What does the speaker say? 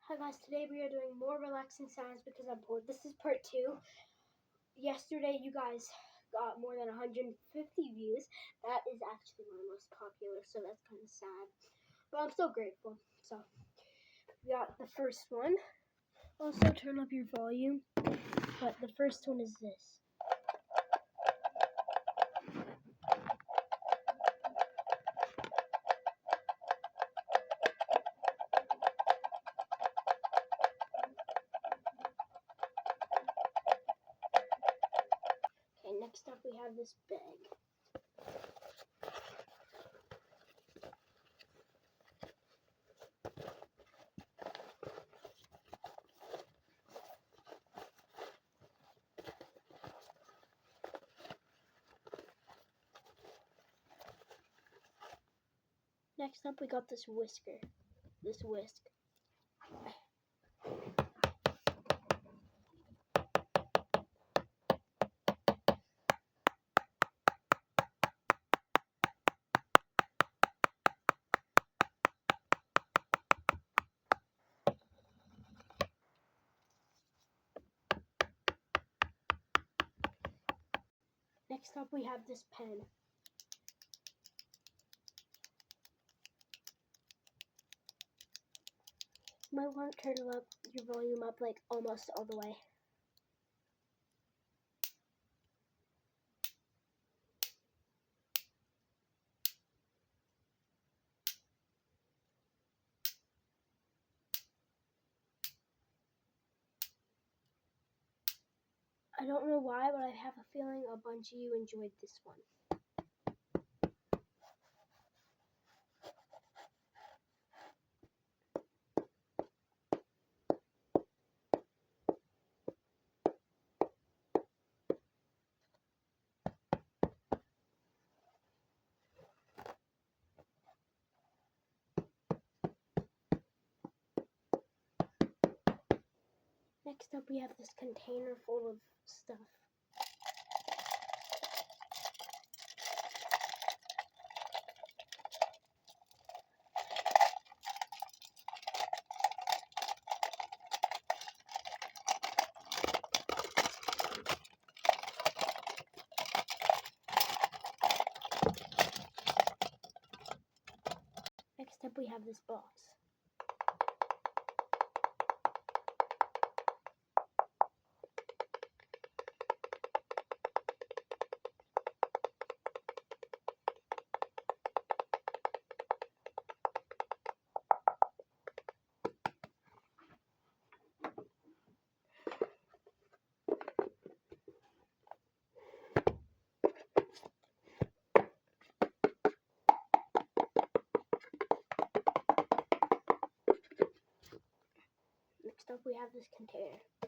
Hi guys, today we are doing more relaxing sounds because I'm bored. This is part 2. Yesterday you guys got more than 150 views. That is actually my most popular, so that's kind of sad. But I'm still grateful. So, we got the first one. Also turn up your volume. But the first one is this. Okay, next up we have this bag. Next up we got this whisk. Next up we have this pen. You might want to turn your volume up like almost all the way. I don't know why, but I have a feeling a bunch of you enjoyed this one. Next up we have this container full of stuff. Next up we have this box. Next up we have this container.